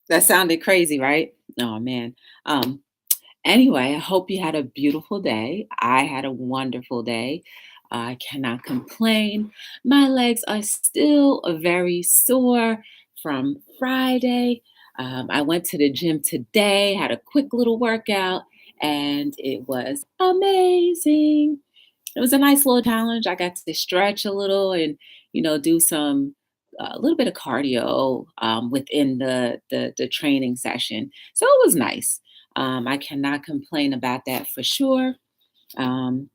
That sounded crazy, right? Oh man. Um, anyway, I hope you had a beautiful day. I had a wonderful day. I cannot complain. My legs are still very sore from Friday. I went to the gym today, had a quick little workout, and it was amazing. It was a nice little challenge. I got to stretch a little and, do some a little bit of cardio within the training session. So it was nice. I cannot complain about that for sure. Um,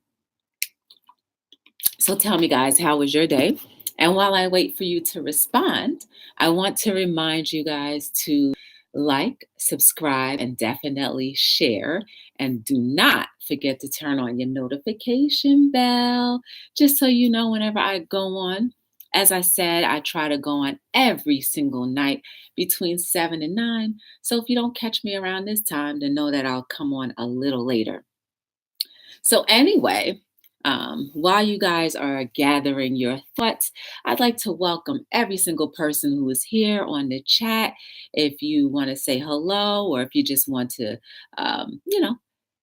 so tell me, guys, how was your day? And while I wait for you to respond, I want to remind you guys to like, subscribe, and definitely share. And do not forget to turn on your notification bell, just so you know whenever I go on. As I said, I try to go on every single night between 7 and 9. So if you don't catch me around this time, then know that I'll come on a little later. So, anyway, while you guys are gathering your thoughts, I'd like to welcome every single person who is here on the chat. If you want to say hello, or if you just want to,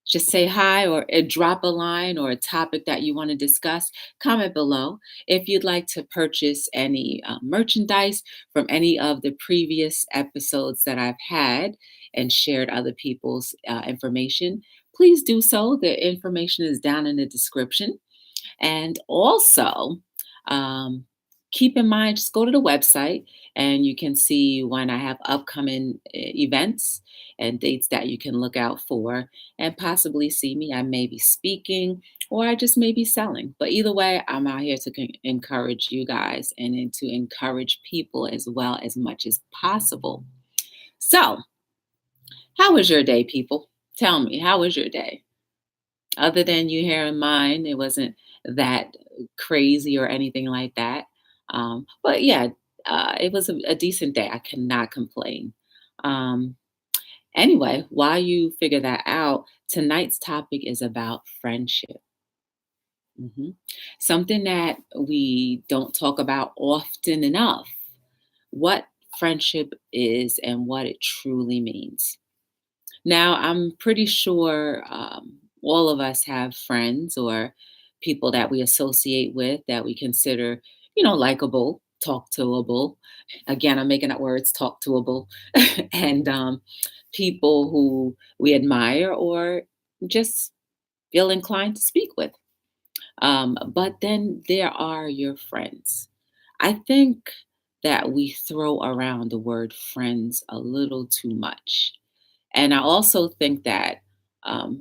just say hi, or drop a line or a topic that you want to discuss, comment below. If you'd like to purchase any merchandise from any of the previous episodes that I've had and shared other people's information, please do so. The information is down in the description. And also, um, keep in mind, just go to the website and you can see when I have upcoming events and dates that you can look out for and possibly see me. I may be speaking or I just may be selling. But either way, I'm out here to encourage you guys and then to encourage people as well as much as possible. So, how was your day, people? Tell me, how was your day? Other than you hearing mine, it wasn't that crazy or anything like that. But yeah, it was a decent day. I cannot complain. Um, anyway, while you figure that out, tonight's topic is about friendship. Mhm. Something that we don't talk about often enough. What friendship is and what it truly means. Now, I'm pretty sure all of us have friends or people that we associate with that we consider, likable, talk toable. Again, I'm making up words, talk toable, and people who we admire or just feel inclined to speak with. But then there are your friends. I think that we throw around the word friends a little too much. And I also think that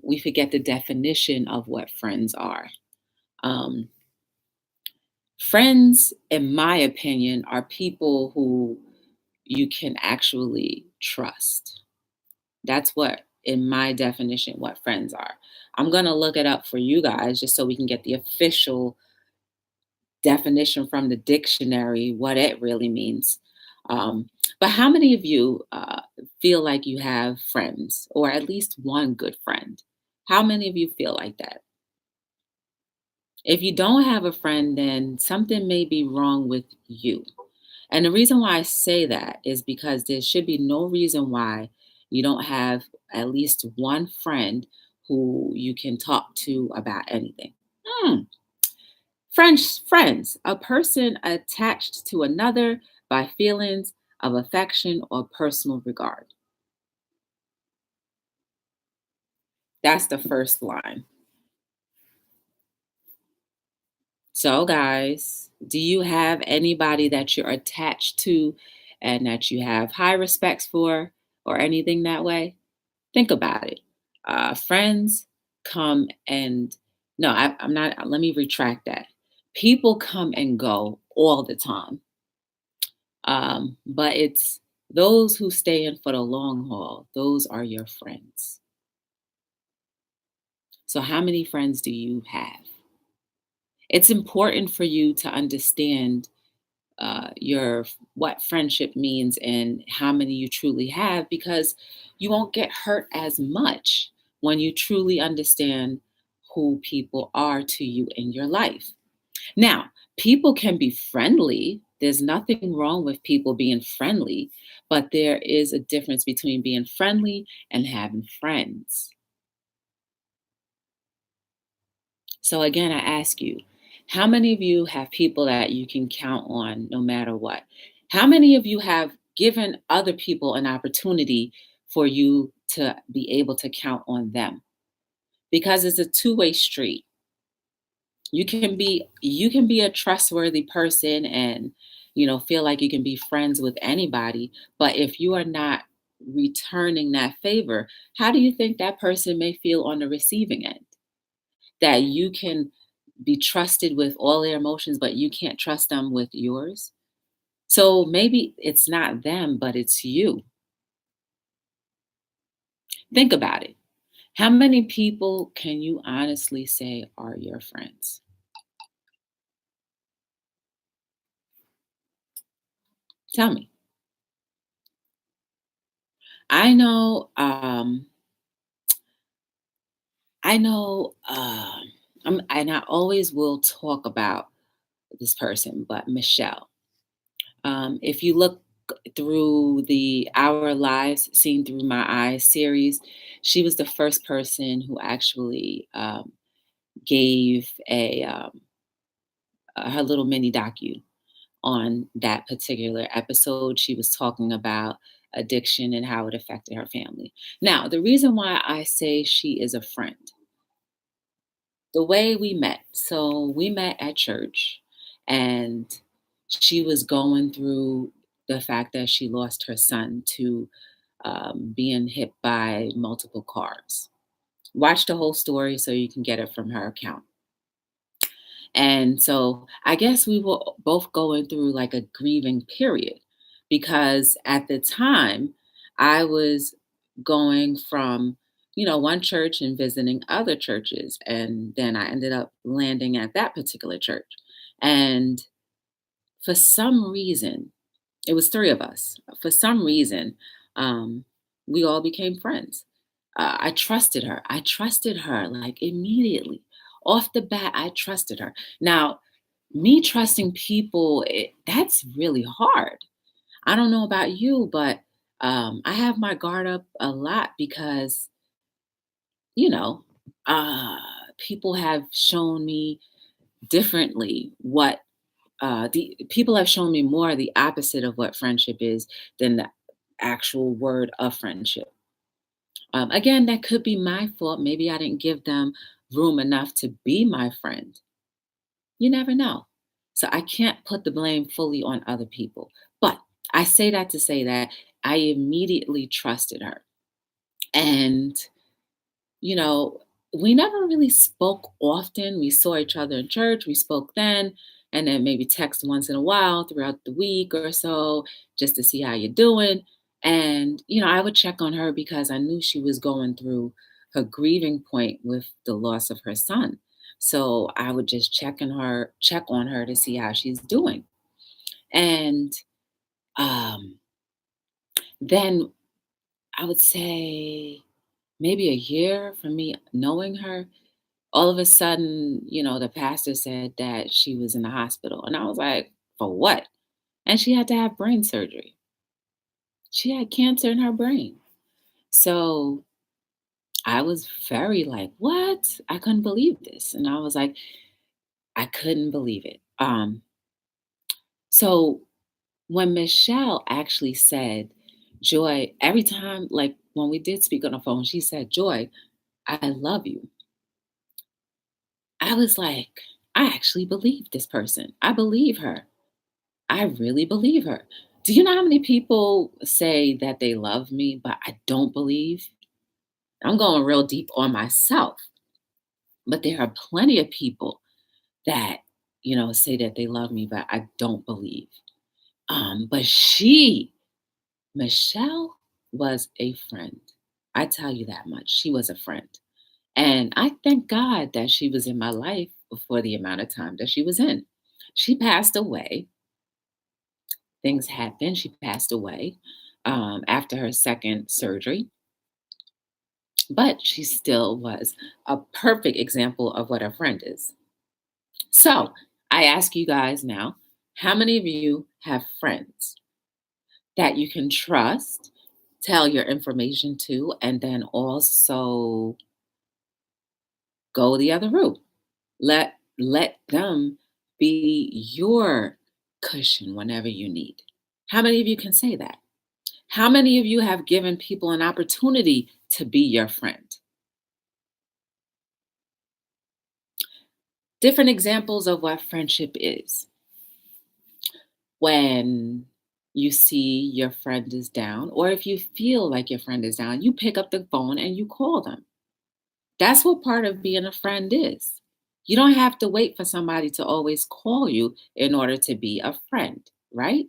we forget the definition of what friends are. Um, Friends, in my opinion, are people who you can actually trust. That's what, in my definition, what friends are. I'm going to look it up for you guys just so we can get the official definition from the dictionary, what it really means. Um, but how many of you feel like you have friends or at least one good friend? How many of you feel like that? If you don't have a friend, then something may be wrong with you. And the reason why I say that is because there should be no reason why you don't have at least one friend who you can talk to about anything. Hmm. Friends, a person attached to another by feelings of affection or personal regard. That's the first line. So, guys, do you have anybody that you're attached to and that you have high respects for or anything that way? Think about it. Friends come and, no, I'm not, let me retract that. People come and go all the time. But it's those who stay in for the long haul, those are your friends. So, how many friends do you have? It's important for you to understand your what friendship means and how many you truly have, because you won't get hurt as much when you truly understand who people are to you in your life. Now, people can be friendly, There's nothing wrong with people being friendly, but there is a difference between being friendly and having friends. So again, I ask you, how many of you have people that you can count on no matter what? How many of you have given other people an opportunity for you to be able to count on them? Because it's a two-way street. You can be a trustworthy person and feel like you can be friends with anybody, but if you are not returning that favor, how do you think that person may feel on the receiving end? That you can be trusted with all their emotions, but you can't trust them with yours. So maybe it's not them, but it's you. Think about it. How many people can you honestly say are your friends? Tell me. I know, I know, and I always will talk about this person, but Michelle. If you look through the Our Lives Seen Through My Eyes series, she was the first person who actually gave her little mini docu on that particular episode. She was talking about addiction and how it affected her family. Now, the reason why I say she is a friend, the way we met. So we met at church, and she was going through the fact that she lost her son to being hit by multiple cars. Watch the whole story so you can get it from her account. And so I guess we were both going through like a grieving period because at the time I was going from, one church and visiting other churches. And then I ended up landing at that particular church. And for some reason, it was three of us. For some reason, um, we all became friends. I trusted her. I trusted her like immediately. Off the bat, I trusted her. Now, me trusting people, that's really hard. I don't know about you, but I have my guard up a lot because, you know, uh, people have shown me differently what the people have shown me more the opposite of what friendship is than the actual word of friendship. Again, that could be my fault. Maybe I didn't give them room enough to be my friend. You never know. So I can't put the blame fully on other people. But I say that to say that I immediately trusted her. And you know, we never really spoke often. We saw each other in church, we spoke then, and then maybe text once in a while throughout the week or so just to see how you're doing. And, I would check on her because I knew she was going through her grieving point with the loss of her son. So I would just check on her to see how she's doing. And um, then I would say maybe a year from me knowing her, all of a sudden, the pastor said that she was in the hospital. And I was like, for what? And she had to have brain surgery. She had cancer in her brain. So I was very like, what? I couldn't believe this. And I was like, I couldn't believe it. So when Michelle actually said, Joy, every time, like when we did speak on the phone, she said, Joy, I love you. I was like, I actually believe this person. I believe her. I really believe her. Do you know how many people say that they love me, but I don't believe? I'm going real deep on myself, but there are plenty of people that, say that they love me, but I don't believe. But Michelle, was a friend. I tell you that much. She was a friend. And I thank God that she was in my life for the amount of time that she was in. She passed away. Things happened. She passed away after her second surgery, but she still was a perfect example of what a friend is. So I ask you guys now, How many of you have friends that you can trust, tell your information to, and then also go the other route? Let them be your cushion whenever you need. How many of you can say that? How many of you have given people an opportunity to be your friend? Different examples of what friendship is. When you see your friend is down, or if you feel like your friend is down, you pick up the phone and you call them. That's what part of being a friend is. You don't have to wait for somebody to always call you in order to be a friend, right?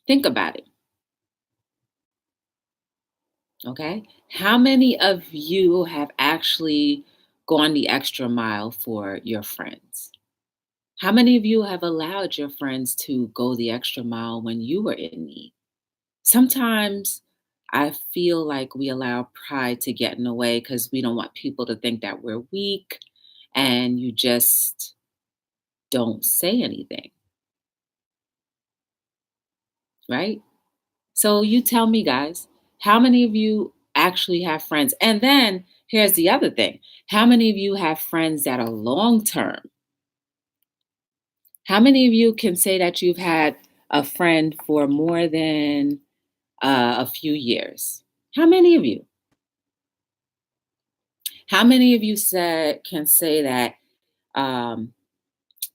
Think about it, okay? How many of you have actually gone the extra mile for your friends? How many of you have allowed your friends to go the extra mile when you were in need? Sometimes I feel like we allow pride to get in the way because we don't want people to think that we're weak and you just don't say anything, right? So you tell me, guys, how many of you actually have friends? And then here's the other thing: how many of you have friends that are long term? How many of you can say that you've had a friend for more than a few years? How many of you? How many of you can say that um,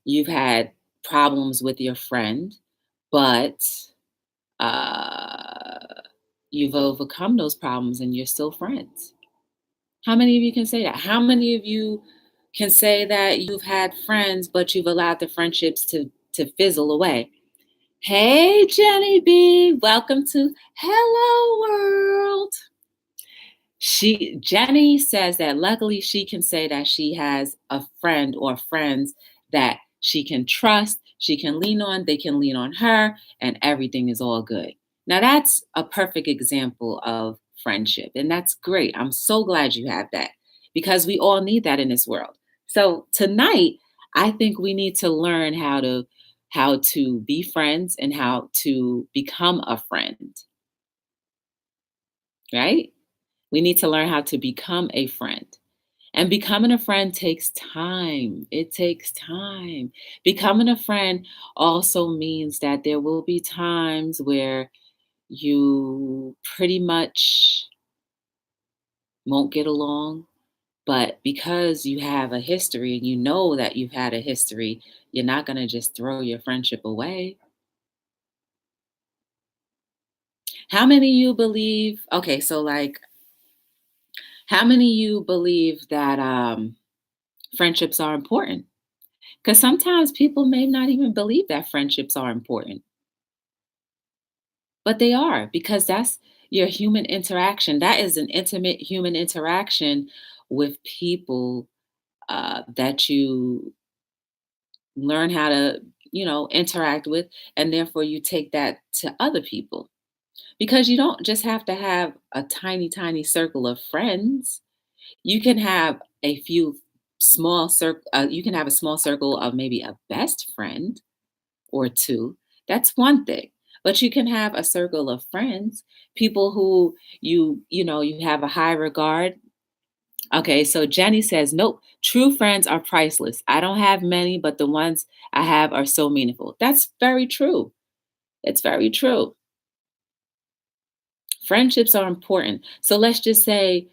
you've had problems with your friend, but uh, you've overcome those problems and you're still friends? How many of you can say that? How many of you can say that you've had friends, but you've allowed the friendships to fizzle away? Hey, Jenny B, welcome to Hello World. Jenny says that luckily she can say that she has a friend or friends that she can trust, she can lean on, they can lean on her, and everything is all good. Now that's a perfect example of friendship, and that's great. I'm so glad you have that because we all need that in this world. So tonight, I think we need to learn how to be friends and how to become a friend, right? We need to learn how to become a friend. And becoming a friend takes time. It takes time. Becoming a friend also means that there will be times where you pretty much won't get along. But because you have a history and you know that you've had a history, you're not going to just throw your friendship away. How many of you believe, okay, so like, how many of you believe that friendships are important? Because sometimes people may not even believe that friendships are important, but they are because that's your human interaction. That is an intimate human interaction with people that you learn how to, interact with, and therefore you take that to other people because you don't just have to have a tiny, tiny circle of friends. You can have a few small circle. You can have a small circle of maybe a best friend or two. That's one thing. But you can have a circle of friends, people who you have a high regard. Okay, so Jenny says, nope, true friends are priceless. I don't have many, but the ones I have are so meaningful. That's very true. It's very true. Friendships are important. So let's just say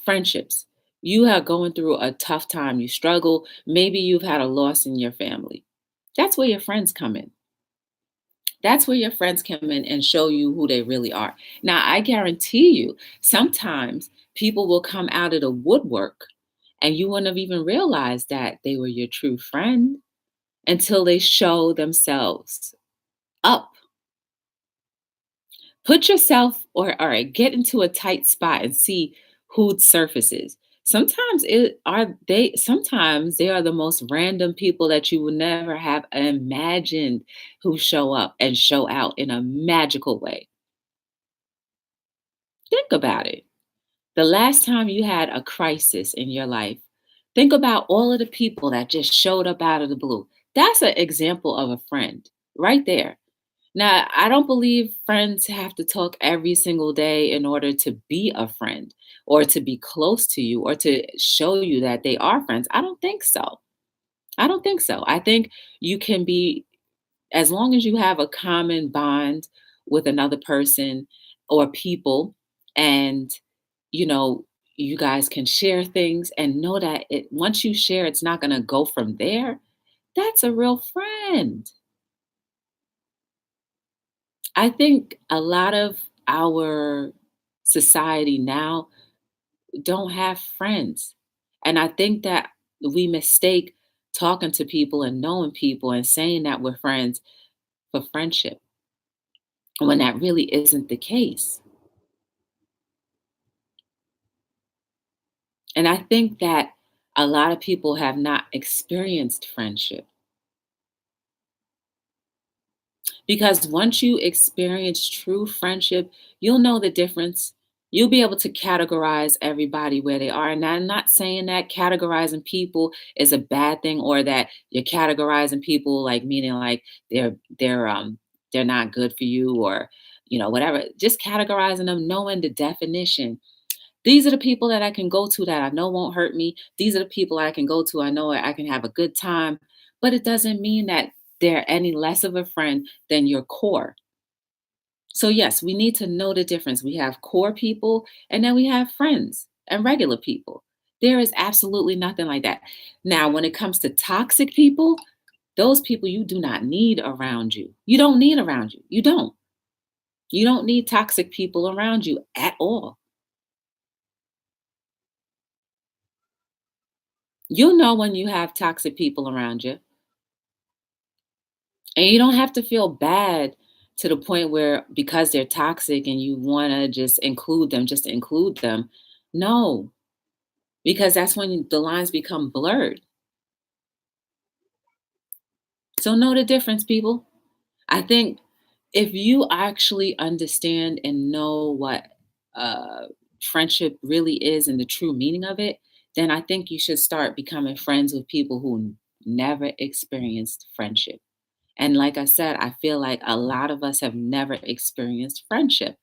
friendships. You are going through a tough time, you struggle, maybe you've had a loss in your family. That's where your friends come in. That's where your friends come in and show you who they really are. Now, I guarantee you, sometimes people will come out of the woodwork and you wouldn't have even realized that they were your true friend until they show themselves up. Put yourself or all right, get into a tight spot and see who surfaces. Sometimes they are the most random people that you would never have imagined who show up and show out in a magical way. Think about it. The last time you had a crisis in your life, Think about all of the people that just showed up out of the blue. That's an example of a friend right there. Now, I don't believe friends have to talk every single day in order to be a friend or to be close to you or to show you that they are friends. I don't think so. I don't think so. I think you can be, as long as you have a common bond with another person or people, and you know, you guys can share things and know that it once you share, it's not going to go from there. That's a real friend. I think a lot of our society now don't have friends. And I think that we mistake talking to people and knowing people and saying that we're friends for friendship when that really isn't the case. And I think that a lot of people have not experienced friendship. Because once you experience true friendship, you'll know the difference. You'll be able to categorize everybody where they are. And I'm not saying that categorizing people is a bad thing or that you're categorizing people like meaning like they're not good for you or whatever. Just categorizing them, knowing the definition. These are the people that I can go to that I know won't hurt me. These are the people I can go to I know I can have a good time. But it doesn't mean that they're any less of a friend than your core. So, yes, we need to know the difference. We have core people and then we have friends and regular people. There is absolutely nothing like that. Now, when it comes to toxic people, those people you do not need around you. You don't need around you. You don't. You don't need toxic people around you at all. You'll know when you have toxic people around you. And you don't have to feel bad to the point where because they're toxic and you want to just include them just to include them. No, because that's when the lines become blurred. So know the difference, people. I think if you actually understand and know what uh, friendship really is and the true meaning of it, then I think you should start becoming friends with people who never experienced friendship. And like I said, I feel like a lot of us have never experienced friendship.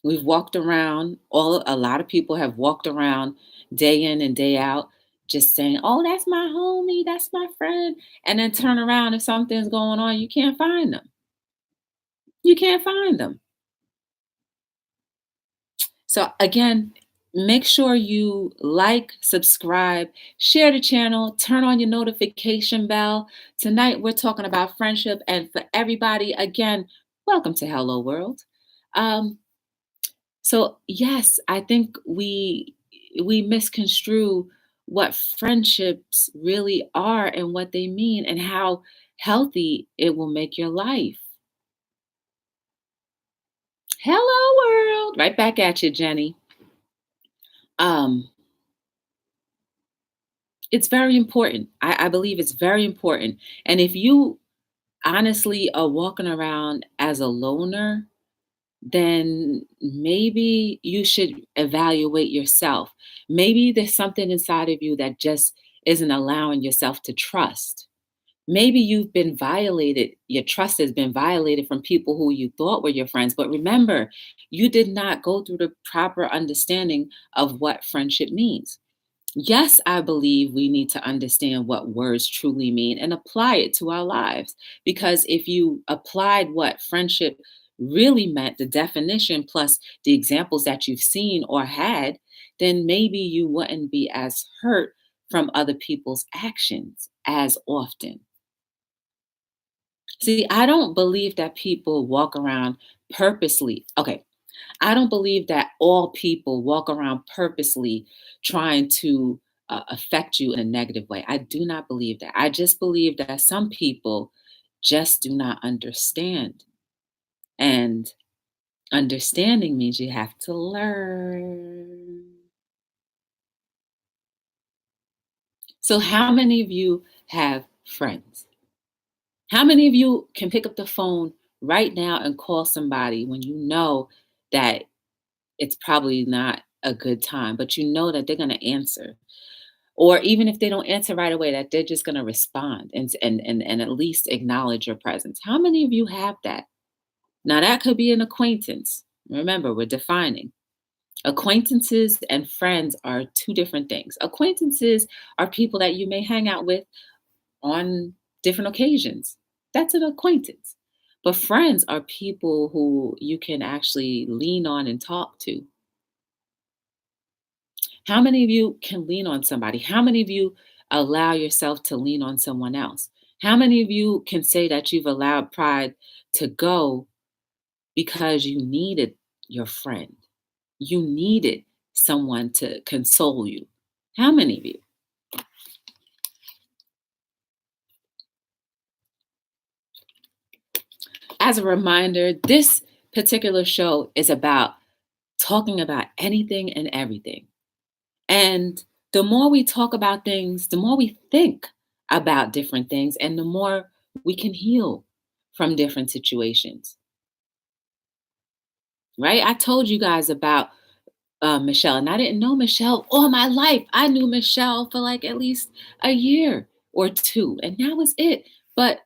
We've walked around, a lot of people have walked around day in and day out just saying, "Oh, that's my homie, that's my friend." And then turn around if something's going on, you can't find them. You can't find them. So again, make sure you like, subscribe, share the channel, turn on your notification bell. Tonight we're talking about friendship, and for everybody, again, welcome to Hello World. Um, so yes, I think we misconstrue what friendships really are and what they mean and how healthy it will make your life. Hello world. Right back at you, Jenny. Um, it's very important. I believe it's very important. And if you honestly are walking around as a loner, then maybe you should evaluate yourself. Maybe there's something inside of you that just isn't allowing yourself to trust. Maybe you've been violated, your trust has been violated from people who you thought were your friends. But remember, you did not go through the proper understanding of what friendship means. Yes, I believe we need to understand what words truly mean and apply it to our lives. Because if you applied what friendship really meant, the definition plus the examples that you've seen or had, then maybe you wouldn't be as hurt from other people's actions as often. See, I don't believe that people walk around purposely. Okay, I don't believe that all people walk around purposely trying to affect you in a negative way. I do not believe that. I just believe that some people just do not understand. And understanding means you have to learn. So, how many of you have friends? How many of you can pick up the phone right now and call somebody when you know that it's probably not a good time, but you know that they're going to answer. Or even if they don't answer right away, that they're just going to respond and at least acknowledge your presence. How many of you have that? Now, that could be an acquaintance. Remember, we're defining. Acquaintances and friends are two different things. Acquaintances are people that you may hang out with on different occasions. That's an acquaintance. But friends are people who you can actually lean on and talk to. How many of you can lean on somebody? How many of you allow yourself to lean on someone else? How many of you can say that you've allowed pride to go because you needed your friend? You needed someone to console you. How many of you? As a reminder, this particular show is about talking about anything and everything. And the more we talk about things, the more we think about different things, and the more we can heal from different situations, right? I told you guys about Michelle, and I didn't know Michelle all my life. I knew Michelle for like at least a year or two, and that was it. But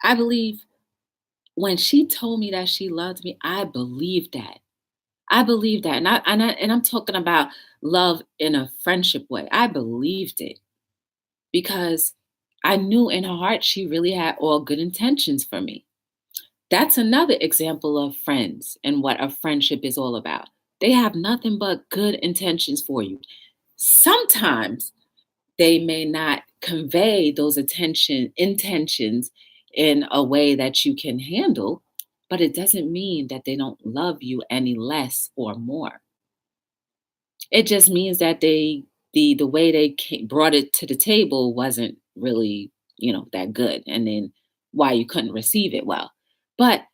I believe when she told me that she loved me, I believed that. I believed that, and I'm talking about love in a friendship way. I believed it because I knew in her heart she really had all good intentions for me. That's another example of friends and what a friendship is all about. They have nothing but good intentions for you. Sometimes they may not convey those intentions in a way that you can handle, but it doesn't mean that they don't love you any less or more. It just means that the way they brought it to the table wasn't really, that good, and then why you couldn't receive it well. But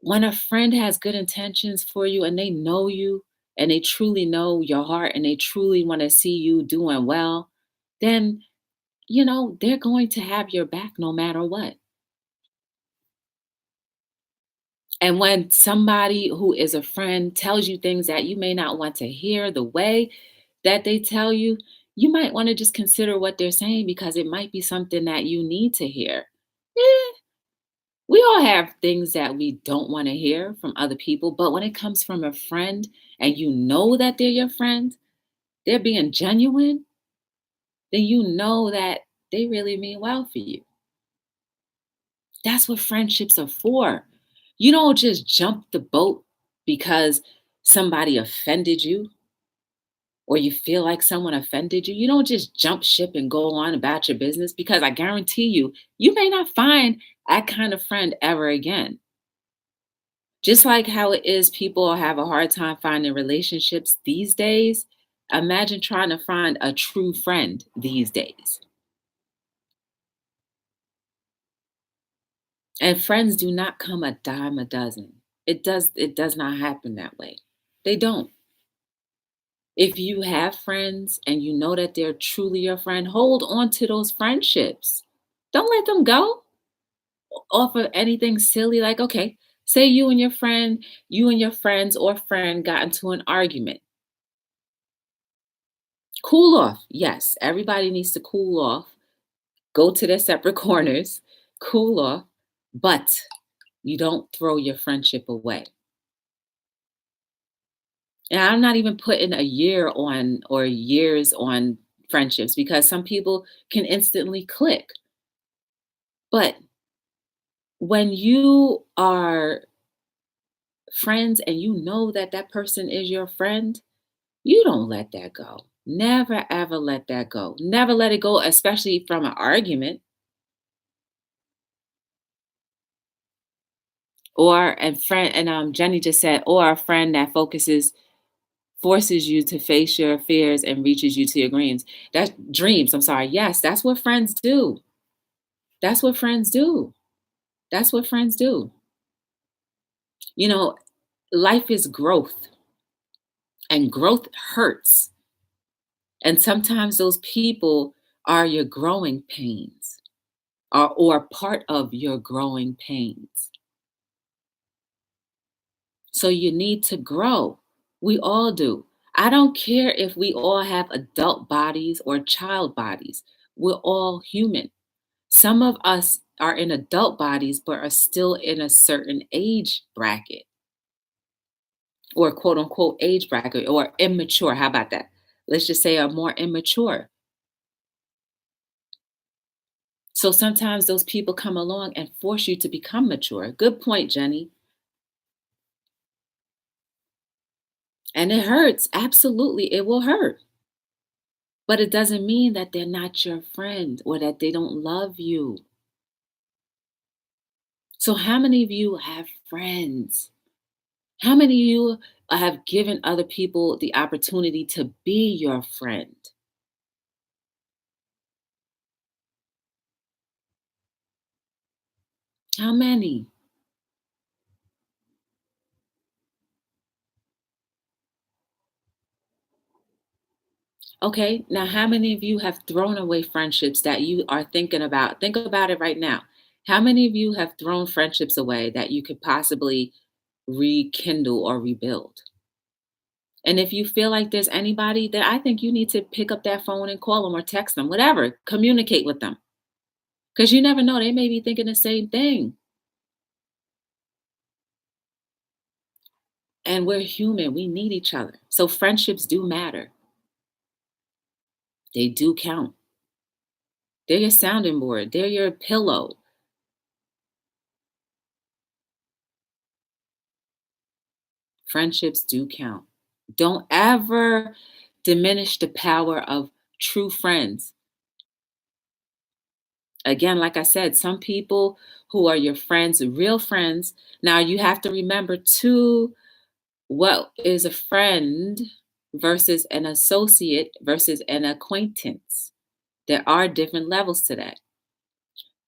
when a friend has good intentions for you and they know you and they truly know your heart and they truly want to see you doing well, then they're going to have your back no matter what. And when somebody who is a friend tells you things that you may not want to hear the way that they tell you, you might want to just consider what they're saying because it might be something that you need to hear. Eh, we all have things that we don't want to hear from other people, but when it comes from a friend and you know that they're your friend, they're being genuine, then you know that they really mean well for you. That's what friendships are for. You don't just jump the boat because somebody offended you or you feel like someone offended you. You don't just jump ship and go on about your business because I guarantee you, you may not find that kind of friend ever again. Just like how it is, people have a hard time finding relationships these days. Imagine trying to find a true friend these days. And friends do not come a dime a dozen. It does not happen that way. They don't. If you have friends and you know that they're truly your friend, hold on to those friendships. Don't let them go off of anything silly like, okay, say you and your friends or friend got into an argument. Cool off. Yes, everybody needs to cool off. Go to their separate corners, cool off, but you don't throw your friendship away. And I'm not even putting a year on or years on friendships because some people can instantly click. But when you are friends and you know that that person is your friend, you don't let that go. Never, ever let that go. Never let it go, especially from an argument Jenny just said, or a friend that forces you to face your fears and reaches you to your dreams. That's dreams. I'm sorry. Yes, that's what friends do. That's what friends do. That's what friends do. You know, life is growth, and growth hurts. And sometimes those people are your growing pains or part of your growing pains. So you need to grow. We all do. I don't care if we all have adult bodies or child bodies. We're all human. Some of us are in adult bodies, but are still in a certain age bracket or quote unquote age bracket or immature. How about that? Let's just say are more immature. So sometimes those people come along and force you to become mature. Good point, Jenny. And it hurts. Absolutely, it will hurt. But it doesn't mean that they're not your friend or that they don't love you. So, how many of you have friends? How many of you have given other people the opportunity to be your friend? How many? Okay, now how many of you have thrown away friendships that you are thinking about? Think about it right now. How many of you have thrown friendships away that you could possibly rekindle or rebuild? And if you feel like there's anybody, then I think you need to pick up that phone and call them or text them, whatever, communicate with them. Because you never know, they may be thinking the same thing. And we're human, we need each other. So friendships do matter, they do count. They're your sounding board, they're your pillow. Friendships do count. Don't ever diminish the power of true friends. Again, like I said, some people who are your friends, real friends. Now you have to remember too, what is a friend versus an associate versus an acquaintance. There are different levels to that.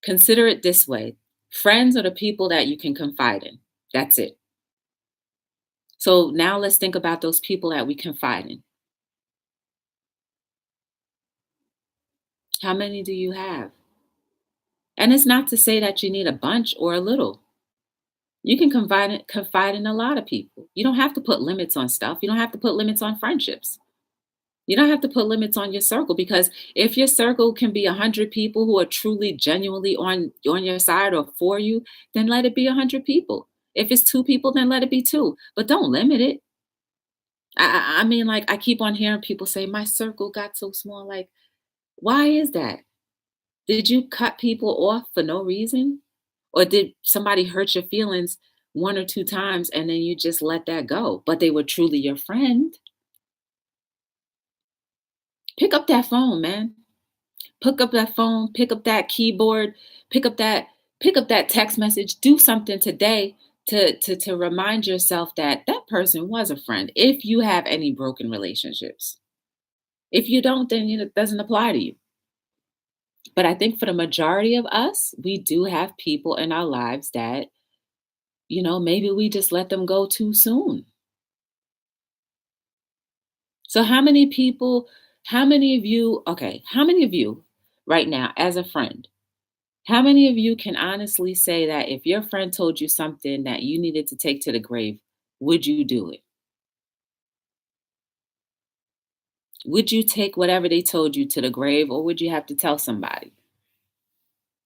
Consider it this way: friends are the people that you can confide in. That's it. So now let's think about those people that we confide in. How many do you have? And it's not to say that you need a bunch or a little. You can confide in a lot of people. You don't have to put limits on stuff. You don't have to put limits on friendships. You don't have to put limits on your circle, because if your circle can be 100 people who are truly genuinely on your side or for you, then let it be 100 people. If it's two people, then let it be two. But don't limit it. I mean, like, I keep on hearing people say my circle got so small. Like, why is that? Did you cut people off for no reason? Or did somebody hurt your feelings one or two times and then you just let that go, but they were truly your friend? Pick up that phone, man. Pick up that phone, pick up that keyboard, pick up that pick up that text message. Do something today to remind yourself that that person was a friend, if you have any broken relationships. If you don't, then it doesn't apply to you. But I think for the majority of us, we do have people in our lives that, maybe we just let them go too soon. So how many of you, okay, how many of you right now as a friend, how many of you can honestly say that if your friend told you something that you needed to take to the grave, would you do it? Would you take whatever they told you to the grave, or would you have to tell somebody?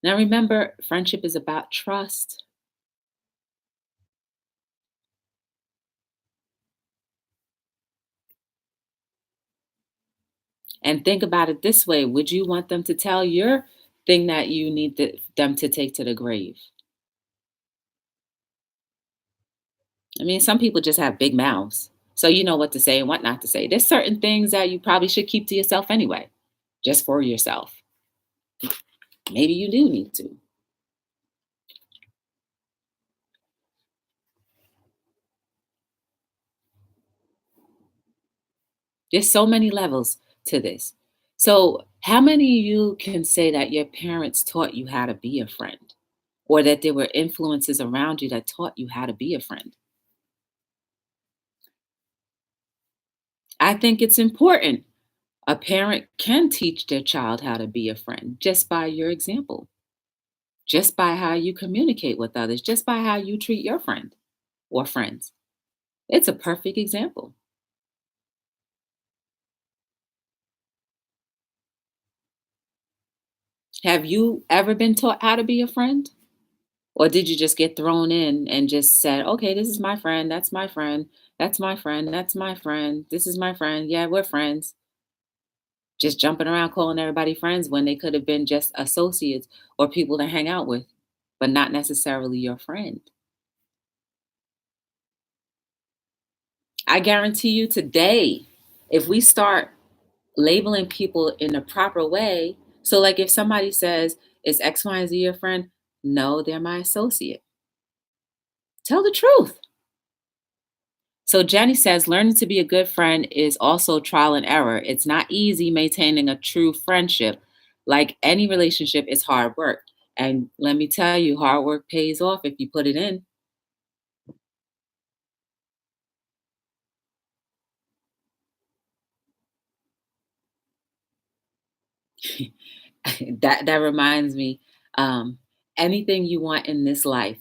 Now remember, friendship is about trust. And think about it this way: would you want them to tell your thing that you need them to take to the grave? I mean, some people just have big mouths. So you know what to say and what not to say. There's certain things that you probably should keep to yourself anyway, just for yourself. Maybe you do need to. There's so many levels to this. So, how many of you can say that your parents taught you how to be a friend, or that there were influences around you that taught you how to be a friend? I think it's important. A parent can teach their child how to be a friend just by your example, just by how you communicate with others, just by how you treat your friend or friends. It's a perfect example. Have you ever been taught how to be a friend? Or did you just get thrown in and just said, okay, this is my friend, that's my friend, that's my friend, that's my friend, this is my friend, yeah, we're friends. Just jumping around calling everybody friends when they could have been just associates or people to hang out with, but not necessarily your friend. I guarantee you today, if we start labeling people in a proper way, so like if somebody says, is X, Y, and Z your friend? No, they're my associate. Tell the truth. So Jenny says, learning to be a good friend is also trial and error. It's not easy maintaining a true friendship. Like any relationship, it's hard work. And let me tell you, hard work pays off if you put it in. That reminds me, um, anything you want in this life,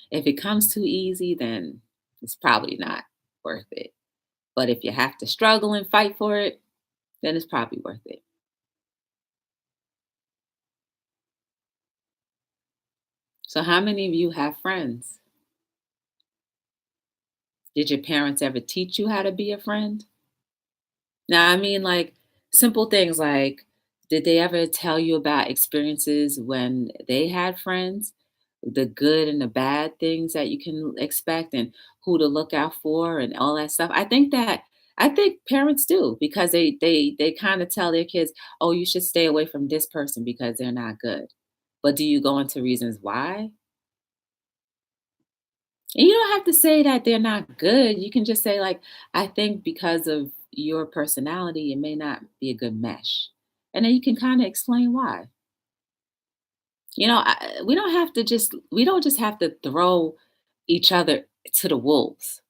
if it comes too easy, then it's probably not worth it. But if you have to struggle and fight for it, then it's probably worth it. So, how many of you have friends? Did your parents ever teach you how to be a friend? Now, I mean, like simple things like, did they ever tell you about experiences when they had friends, the good and the bad things that you can expect, and who to look out for, and all that stuff? I think parents do because they kind of tell their kids, oh, you should stay away from this person because they're not good. But do you go into reasons why? And you don't have to say that they're not good. You can just say, like, I think because of your personality, it may not be a good mesh. And then you can kind of explain why. We don't just have to throw each other to the wolves.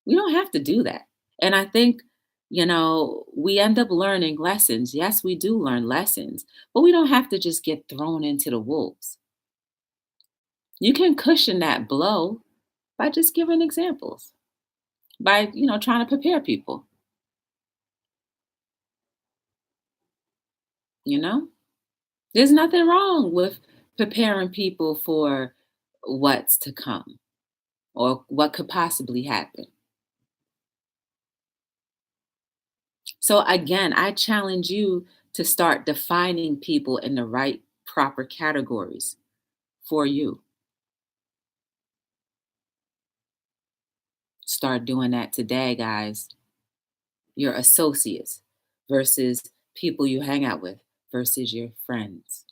We don't have to do that. And I think, we end up learning lessons. Yes, we do learn lessons, but we don't have to just get thrown into the wolves. You can cushion that blow by just giving examples, by, trying to prepare people. You know, there's nothing wrong with preparing people for what's to come or what could possibly happen. So, again, I challenge you to start defining people in the right, proper categories for you. Start doing that today, guys. Your associates versus people you hang out with versus your friends.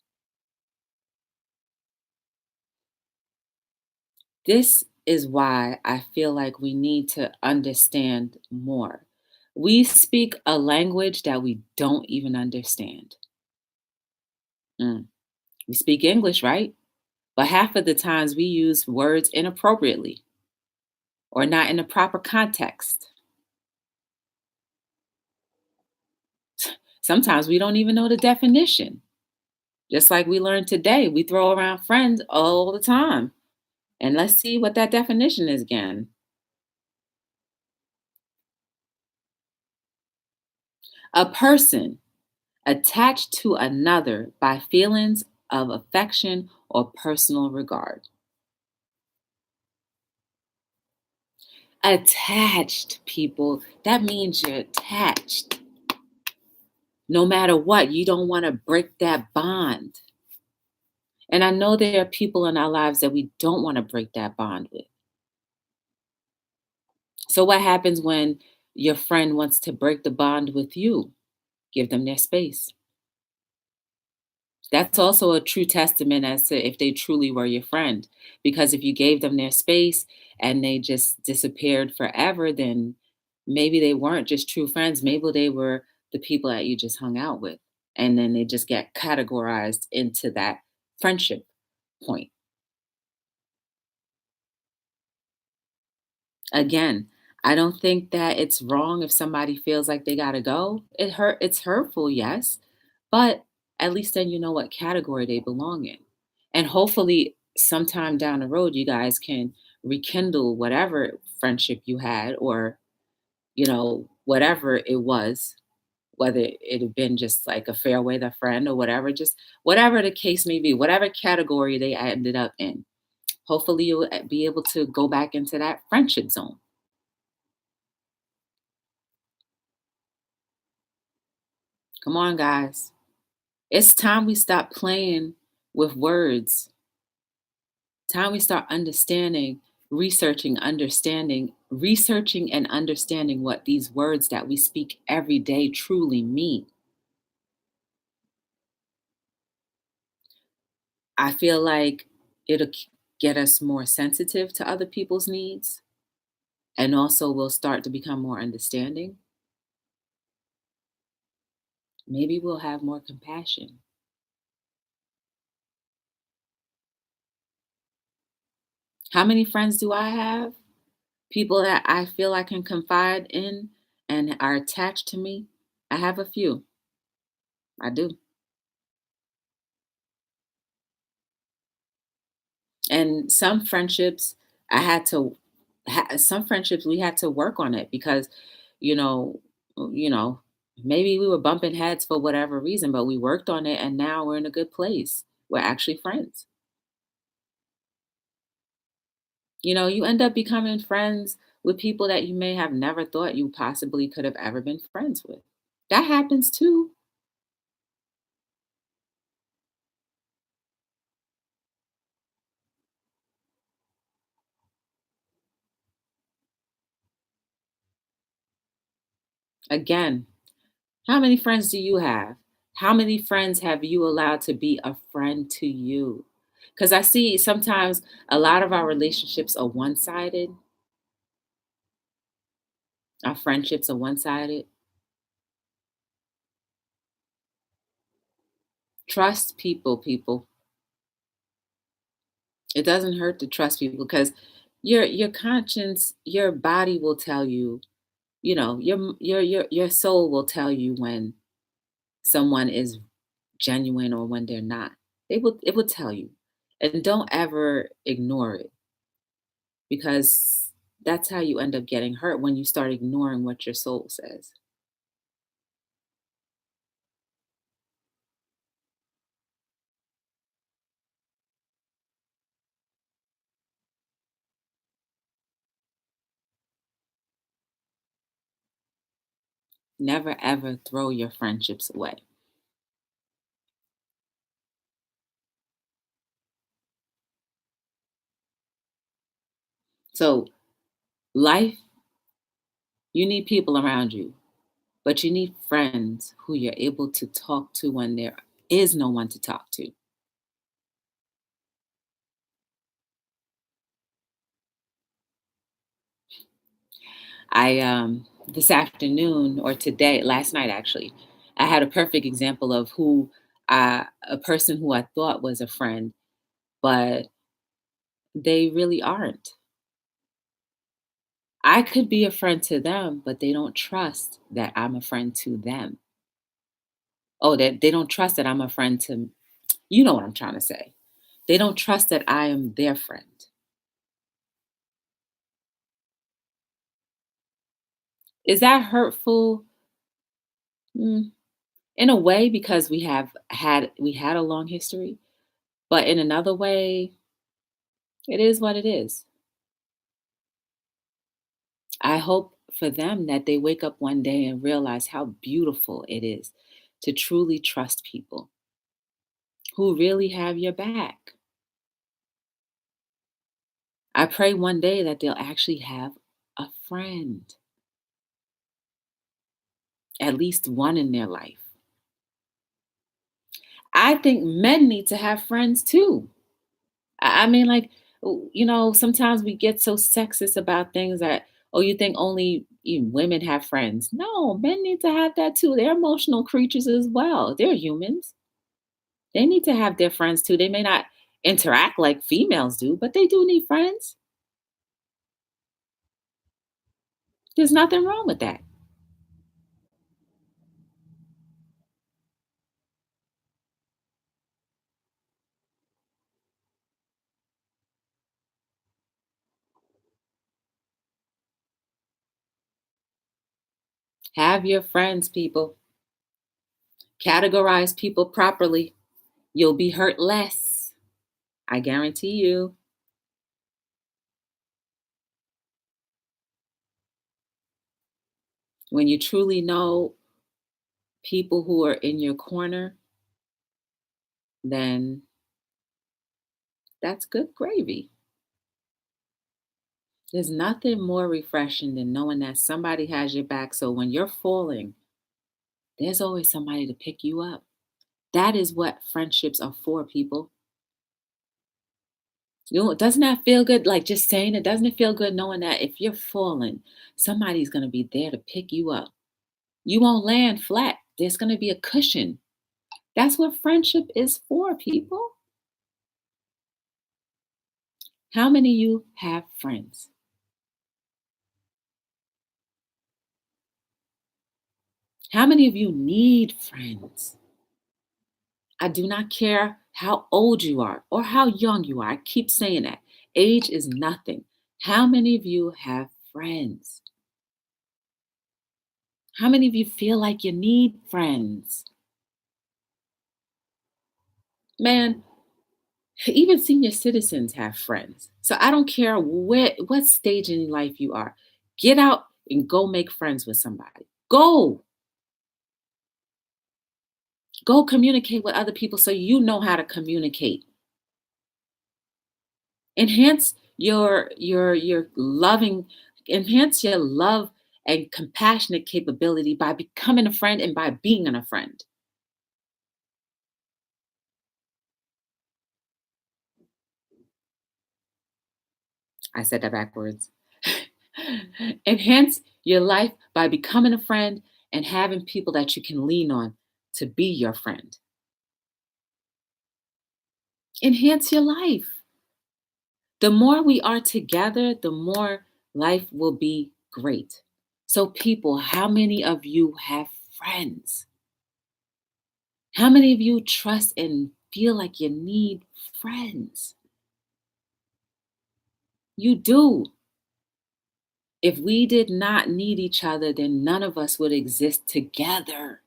This is why I feel like we need to understand more. We speak a language that we don't even understand. Mm. We speak English, right? But half of the times we use words inappropriately or not in the proper context. Sometimes we don't even know the definition. Just like we learned today, we throw around friends all the time. And let's see what that definition is again. A person attached to another by feelings of affection or personal regard. Attached, people, that means you're attached. No matter what, you don't want to break that bond. And I know there are people in our lives that we don't want to break that bond with. So, what happens when your friend wants to break the bond with you? Give them their space. That's also a true testament as to if they truly were your friend. Because if you gave them their space and they just disappeared forever, then maybe they weren't just true friends. Maybe they were the people that you just hung out with. And then they just get categorized into that friendship point. Again, I don't think that it's wrong if somebody feels like they gotta go. It's hurtful, yes, but at least then you know what category they belong in. And hopefully sometime down the road you guys can rekindle whatever friendship you had or, whatever it was, whether it had been just like a fair weather friend or whatever, just whatever the case may be, whatever category they ended up in. Hopefully, you'll be able to go back into that friendship zone. Come on, guys. It's time we stop playing with words. Time we start understanding, researching and understanding what these words that we speak every day truly mean. I feel like it'll get us more sensitive to other people's needs, and also we'll start to become more understanding. Maybe we'll have more compassion. How many friends do I have? People that I feel I can confide in and are attached to me? I have a few. I do. And some friendships, I had to some friendships we had to work on it because, you know, you know, maybe we were bumping heads for whatever reason, but we worked on it and now we're in a good place. We're actually friends. You end up becoming friends with people that you may have never thought you possibly could have ever been friends with. That happens too. Again, how many friends do you have? How many friends have you allowed to be a friend to you? Because I see sometimes a lot of our relationships are one sided, our friendships are one sided. Trust people, people. It doesn't hurt to trust people because your conscience, your body will tell you, your soul will tell you when someone is genuine or when they're not. It will tell you. And don't ever ignore it because that's how you end up getting hurt when you start ignoring what your soul says. Never ever throw your friendships away. So, life, you need people around you, but you need friends who you're able to talk to when there is no one to talk to. I This afternoon or today, last night actually, I had a perfect example of who a person who I thought was a friend, but they really aren't. I could be a friend to them, but they don't trust that I'm a friend to them. Oh, that they don't trust that I'm a friend to, you know what I'm trying to say. They don't trust that I am their friend. Is that hurtful? Mm, in a way, because we had a long history, but in another way, it is what it is. I hope for them that they wake up one day and realize how beautiful it is to truly trust people who really have your back. I pray one day that they'll actually have a friend, at least one in their life. I think men need to have friends too. I mean, like, sometimes we get so sexist about things that, oh, you think only women have friends. No, men need to have that too. They're emotional creatures as well. They're humans. They need to have their friends too. They may not interact like females do, but they do need friends. There's nothing wrong with that. Have your friends, people. Categorize people properly. You'll be hurt less. I guarantee you. When you truly know people who are in your corner, then that's good gravy. There's nothing more refreshing than knowing that somebody has your back. So when you're falling, there's always somebody to pick you up. That is what friendships are for, people. You know, doesn't that feel good? Like just saying it, doesn't it feel good knowing that if you're falling, somebody's going to be there to pick you up? You won't land flat. There's going to be a cushion. That's what friendship is for, people. How many of you have friends? How many of you need friends? I do not care how old you are or how young you are. I keep saying that. Age is nothing. How many of you have friends? How many of you feel like you need friends? Man, even senior citizens have friends. So I don't care what stage in life you are. Get out and go make friends with somebody. Go. Go communicate with other people so you know how to communicate. Enhance your loving, enhance your love and compassionate capability by becoming a friend and by being a friend. I said that backwards. Enhance your life by becoming a friend and having people that you can lean on to be your friend. Enhance your life. The more we are together, the more life will be great. So, people, how many of you have friends? How many of you trust and feel like you need friends? You do. If we did not need each other, then none of us would exist together.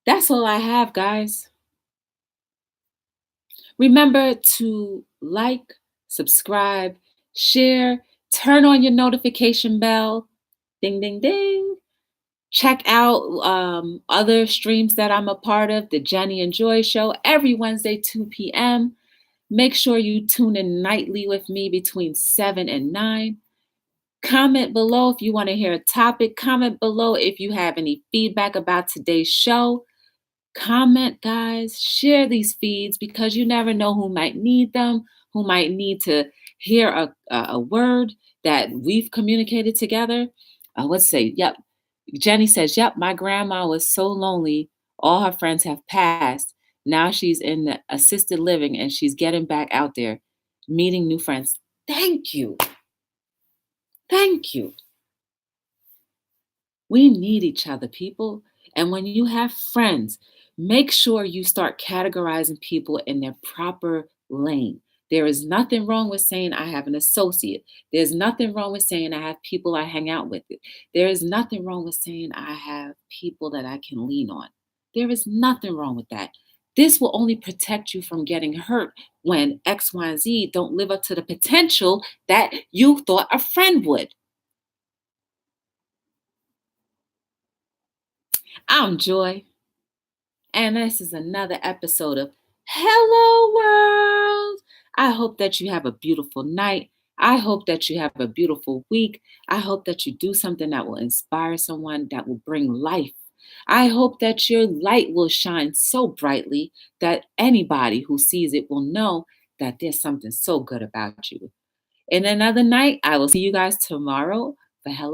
That's all I have, guys. Remember to like, subscribe, share, turn on your notification bell. Ding, ding, ding. Check out other streams that I'm a part of, the Jenny and Joy Show, every Wednesday, 2 p.m. Make sure you tune in nightly with me between 7 and 9. Comment below if you want to hear a topic. Comment below if you have any feedback about today's show. Comment, guys. Share these feeds because you never know who might need them, who might need to hear a word that we've communicated together. I would say, yep. Jenny says, yep, my grandma was so lonely. All her friends have passed. Now she's in the assisted living and she's getting back out there, meeting new friends. Thank you. Thank you. We need each other, people. And when you have friends, make sure you start categorizing people in their proper lane. There is nothing wrong with saying I have an associate. There's nothing wrong with saying I have people I hang out with. There is nothing wrong with saying I have people that I can lean on. There is nothing wrong with that. This will only protect you from getting hurt when X, Y, and Z don't live up to the potential that you thought a friend would. I'm Joy. And this is another episode of Hello World. I hope that you have a beautiful night. I hope that you have a beautiful week. I hope that you do something that will inspire someone, that will bring life. I hope that your light will shine so brightly that anybody who sees it will know that there's something so good about you. In another night, I will see you guys tomorrow for Hello